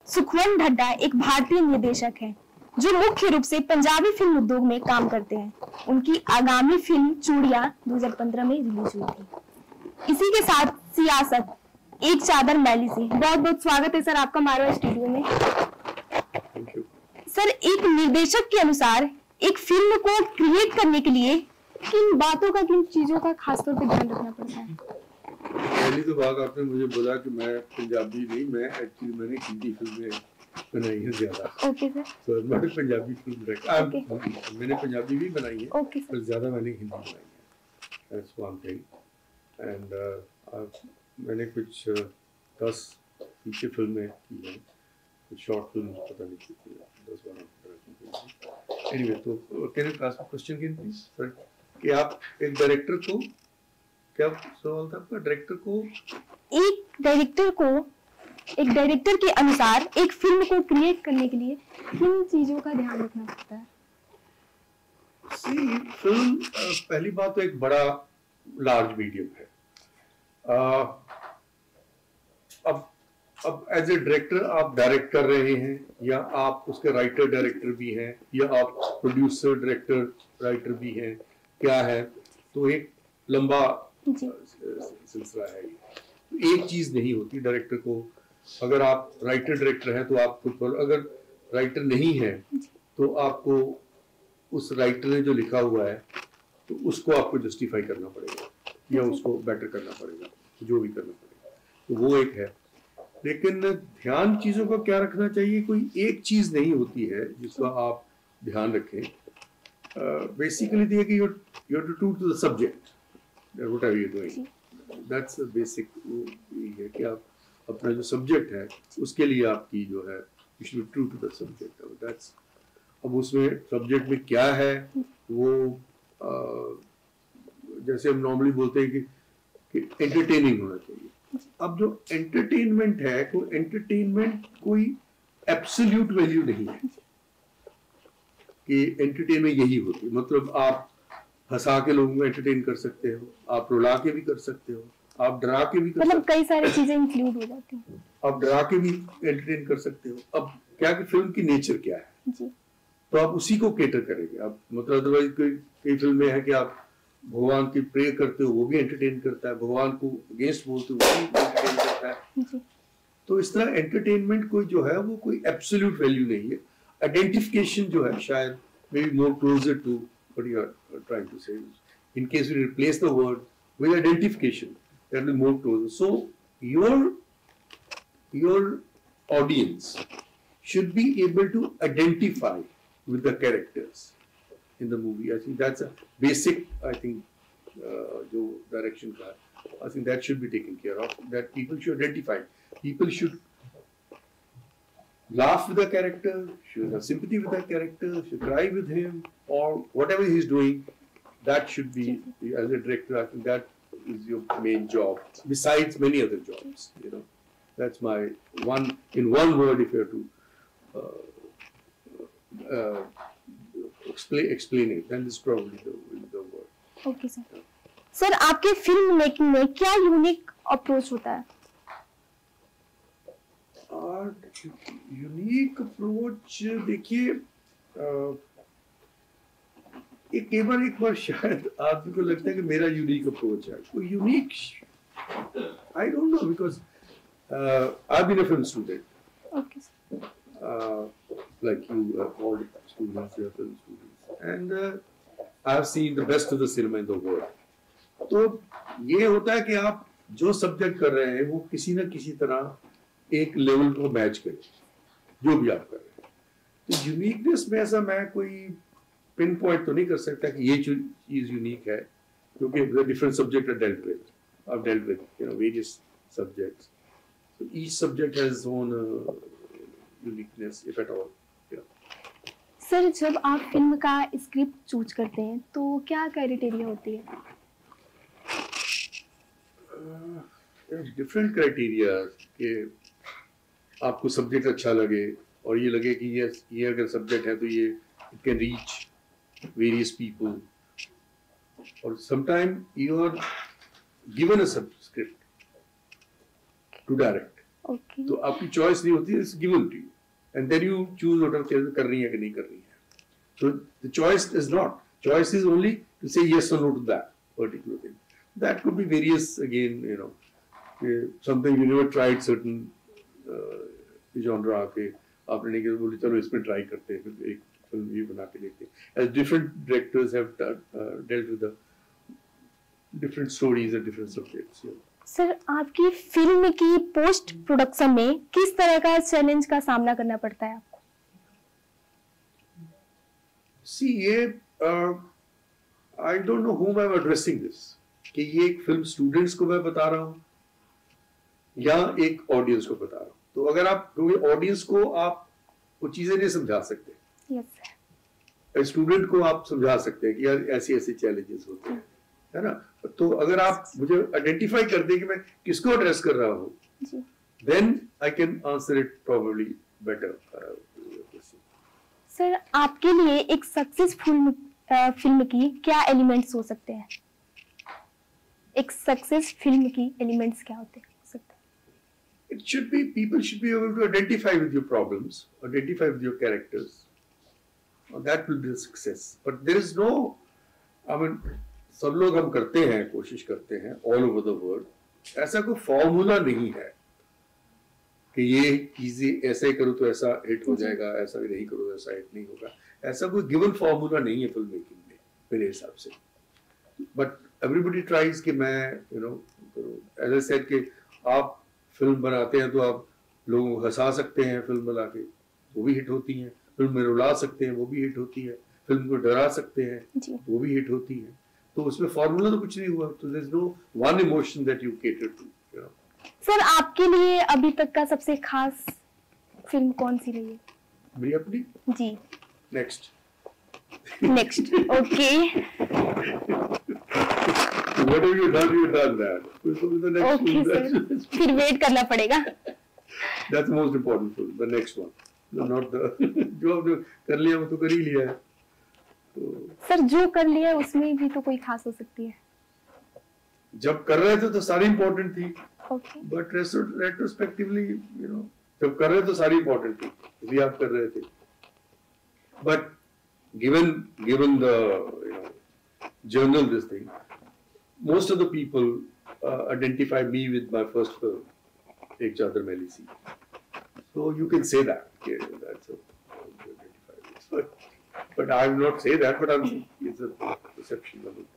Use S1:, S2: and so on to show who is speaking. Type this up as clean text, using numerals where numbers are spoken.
S1: सुखवंत ढड्डा एक भारतीय निर्देशक हैं जो मुख्य रूप से पंजाबी फिल्म उद्योग में काम करते हैं। उनकी आगामी फिल्म चूड़ियां 2015 में रिलीज हुई थी। इसी के साथ सियासत एक चादर मैली से। बहुत बहुत स्वागत है सर आपका मारवा स्टूडियो में। सर, एक निर्देशक के अनुसार एक फिल्म को क्रिएट करने के लिए किन बातों का, किन चीजों का खासतौर पर ध्यान रखना पड़ता है?
S2: पहली तो बात आपने मुझे बोला कि मैं पंजाबी नहीं, मैंने हिंदी फिल्में बनाई है ज्यादा।
S1: Okay sir.
S2: तो मैं पंजाबी फिल्म डायरेक्टर, मैंने पंजाबी भी बनाई है, पर ज्यादा मैंने हिंदी बनाई है। That's one thing. And मैंने कुछ 10 फीचर फिल्में की हैं, कुछ शॉर्ट फिल्म पता नहीं कितनी, 10-12। एनीवे, तो can you ask question again please sir, कि आप एक डायरेक्टर को, क्या सवाल था आपका? एक डायरेक्टर के अनुसार एक फिल्म को क्रिएट करने के लिए किन चीजों का ध्यान रखना पड़ता है? फिल्म, पहली बात तो एक बड़ा लार्ज मीडियम है। अब एज ए डायरेक्टर आप डायरेक्ट कर रहे हैं, या आप उसके राइटर डायरेक्टर भी हैं, या आप प्रोड्यूसर डायरेक्टर राइटर भी हैं, क्या है? तो एक लंबा सिलसिला है। एक चीज नहीं होती डायरेक्टर को। अगर आप राइटर डायरेक्टर हैं तो आप खुद पर, अगर राइटर नहीं है तो आपको उस राइटर ने जो लिखा हुआ है तो उसको आपको जस्टिफाई करना पड़ेगा, या उसको बेटर करना पड़ेगा, जो भी करना पड़ेगा। तो वो एक है। लेकिन ध्यान चीजों का क्या रखना चाहिए, कोई एक चीज नहीं होती है जिसका आप ध्यान रखें। बेसिकली देखिए, you have to true to the subject, whatever you are doing, that's the basic है कि आप अपना जो सब्जेक्ट है उसके लिए आपकी जो है, you should be true to the subject. That's, अब उसमें सब्जेक्ट में क्या है वो, जैसे हम नॉर्मली बोलते हैं कि एंटरटेनिंग होना चाहिए। अब जो एंटरटेनमेंट है, कोई एंटरटेनमेंट कोई एब्सोल्यूट वैल्यू नहीं है कि एंटरटेनमेंट यही होती है। मतलब आप हंसा के लोगों को एंटरटेन कर सकते हो, आप रुला के भी कर सकते हो, आप डरा के भी कर सकते हो,
S1: मतलब कई सारी चीजें इंक्लूड हो जाती हैं।
S2: आप डरा के भी एंटरटेन कर सकते हो। अब क्या कि फिल्म की नेचर क्या है
S1: जी,
S2: तो आप उसी को केटर करेंगे आप। मतलब अदरवाइज कई फिल्में हैं कि आप भगवान की प्रे करते हो, वो भी एंटरटेन करता है, भगवान को अगेंस्ट बोलते हो, वो भी एंटरटेन करता है
S1: जी।
S2: तो इस तरह एंटरटेनमेंट कोई जो है वो कोई एब्सोल्यूट वैल्यू नहीं है। आइडेंटिफिकेशन जो है शायद may be more closer to what you are trying to say. In case we replace the word with identification, that will more closer. So your audience should be able to identify with the characters in the movie. I think that's a basic, I think, jo direction ka hai, I think that should be taken care of, that people should identify, people should laugh with the character, should have sympathy with that character, should cry with him, or whatever he's doing. That should be, as a director, I think that is your main job, besides many other jobs, you know. That's my one, in one word, if you have to explain it, then this is probably the word.
S1: Okay, sir. Sir, आपके film making में क्या unique approach होता है?
S2: Unique approach देखिए, एक बार शायद आदमी को लगता है कि मेरा यूनिक अप्रोच है। कोई unique, I don't know, because I've been a film student.
S1: Okay, sir.
S2: Like you, all students, you are film students, and I've seen the best of the cinema in the world. तो ये होता है कि आप जो subject कर रहे हैं वो किसी न किसी तरह एक लेवल को मैच करे, जो भी आप कर रहे हैं। तो यूनिकनेस में ऐसा मैं कोई पिन पॉइंट तो नहीं कर सकता कि ये चीज यूनिक है, क्योंकि different subject are dealt with, you know, various subjects. So each subject has its own uniqueness, if at all. Yeah.
S1: Sir, जब आप फिल्म का स्क्रिप्ट चूज करते हैं तो क्या क्राइटेरिया होती है?
S2: डिफरेंट क्राइटेरिया कि आपको सब्जेक्ट अच्छा लगे और ये लगे कि ये अगर सब्जेक्ट है तो ये it can reach various people, और sometime you are given a script to direct,
S1: Okay.
S2: तो आपकी चॉइस नहीं होती, it's given to you and then you choose what कर रही है कि नहीं कर रही है. So the choice is not. Choice is only to say yes or no to that particular thing. That could be various again, you know. Something you never tried certain genre के आपने नहीं किया, बोले चलो इसमें ट्राई करते हैं, फिर एक फिल्म ये बना के देखते हैं. As different directors have dealt with the different stories and different subjects. Yeah.
S1: Sir, आपकी फिल्म की पोस्ट प्रोडक्शन में किस तरह का चैलेंज का सामना करना पड़ता है आपको?
S2: See, ये I don't know whom I'm addressing this. कि ये एक फिल्म स्टूडेंट्स को मैं बता रहा हूँ या एक ऑडियंस को बता रहा हूँ. तो अगर आप क्योंकि ऑडियंस को आप वो चीजें नहीं समझा सकते.
S1: Yes sir.
S2: स्टूडेंट को आप समझा सकते हैं कि यार ऐसे ऐसे चैलेंजेस होते हैं, है ना. तो अगर आप मुझे आइडेंटिफाई कर दें कि मैं किसको एड्रेस कर रहा हूँ, then I can answer it probably better.
S1: Sir, आपके लिए एक सक्सेसफुल फिल्म की क्या एलिमेंट्स हो सकते हैं? एक सक्सेस फिल्म की एलिमेंट्स क्या होते हैं?
S2: It should be, people should be able to identify with your problems, identify with your characters. That will be a success. But there is no, I mean, सब लोग हम करते हैं, कोशिश करते हैं all over the world. ऐसा कोई फॉर्मूला नहीं है कि ये चीजें ऐसे करो तो ऐसा हिट हो जाएगा, ऐसा नहीं करो तो ऐसा हिट नहीं होगा. ऐसा कोई गिवन फॉर्मूला नहीं है फिल्म मेकिंग में मेरे हिसाब से. बट एवरीबडी ट्राइज कि मैं एज आई सेड कि आप फिल्म बनाते हैं तो आप लोगों को हंसा सकते हैं, फिल्म बना के वो भी हिट होती हैं. फिल्म में रुला सकते हैं, वो भी हिट होती है. फिल्म को डरा सकते हैं, वो भी हिट होती है. तो उसमें फॉर्मूला तो कुछ नहीं हुआ. तो there is no one emotion that you cater to.
S1: Sir, आपके लिए अभी तक का सबसे खास फिल्म कौन सी रही है?
S2: मेरी अपनी
S1: जी.
S2: Next.
S1: Okay.
S2: Whatever you done that. So the next
S1: Okay,
S2: film,
S1: sir. फिर वेट करना पड़ेगा.
S2: that's the most important film. The next one, not the जो आपने कर लिया वो तो कर ही लिया है. तो
S1: सर, जो कर लिया है उसमें भी तो कोई खास हो सकती है.
S2: जब कर रहे थे तो सारी इम्पोर्टेंट थी.
S1: Okay.
S2: But retrospectively, जब कर रहे थे तो सारी इम्पोर्टेंट थी, इसलिए आप कर रहे थे. But given the journal this thing, most of the people identify me with my first film, Ek Chadar Maili Si. So you can say that. Okay, that's a, but I will not say that. But it's a perception of it.